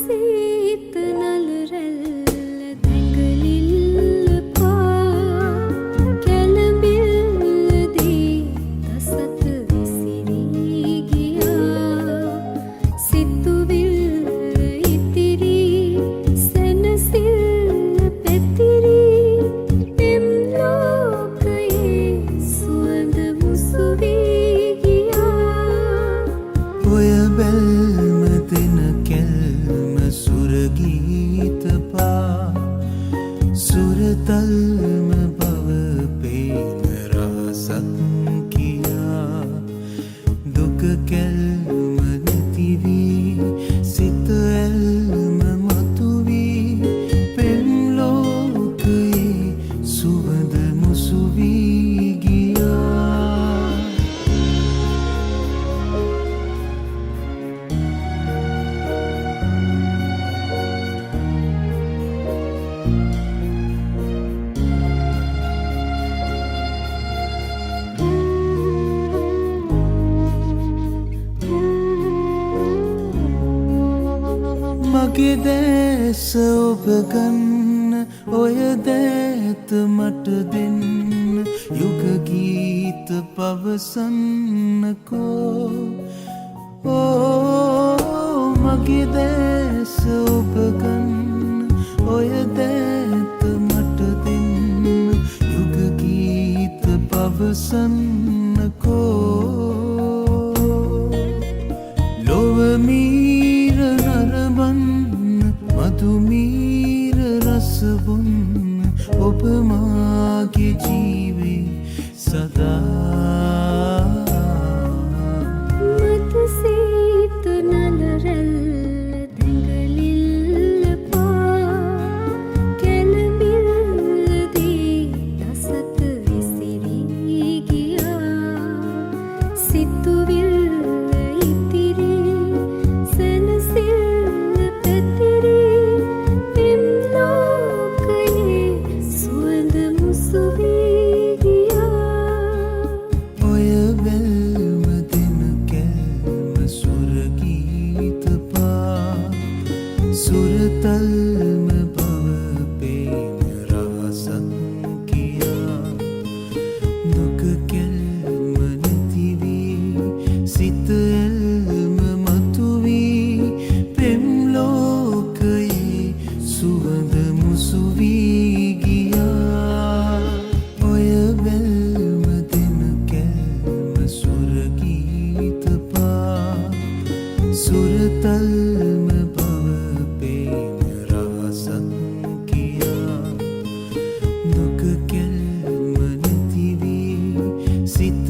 සීත නල රැල්ල දැඟලිල්ල පා කැළඹිල්ලදී දසත විසිරී ගියා සිතුවිල්ල ඉතිරි සැනසිල්ල පැතිරි එම් ලෝකයේ සුවඳ මුසු වී ගියා ඔය බැල්ම දෙන කැල්ම සුරගීත පා සුරතල්ම බව පේන රහසක් කියා දුක කැල්ම නැතිවී සිත ඇල්ම මතුවී පෙම් ලෝකයේ සුවඳ මුසු වී ගියා මගේ දැස ඔබ ගන්න ඔය දෑත මට දෙන්න යුග ගීත පවසන්නකෝ ඕ මගේ දැස ඔබ ගන්න ඔය දෑත මට දෙන්න යුග ගීත පවසන්නකෝ ලොව මීර නරඹන්න මధుමීර රස බොන්න ඔබ මාගේ ජීවේ සදා මත සීත නල රැල්ල දැඟලිල්ල පා කැළඹිල්ලදී දසත විසිරී ගියා සිතුවිල්ල ඉතිරි සැනසිල්ල පැතිරි එම් ලෝකයේ සුවඳ මුසු වී ගියා ඔය බැල්ම දෙන කැල්ම සුරගීත පා සුරතල්ම බව පේන රහසක් කියා දුක කැල්ම නැතිවී සිත ඇල්ම මතුවී පෙම් ලෝකයේ සුවඳ මුසු වී ගියා ඔය බැල්ම දෙන කැල්ම සුරගීත පා සුරතල්ම බව පේන රහසක් කියා දුක කැල්ම නැතිවී සිත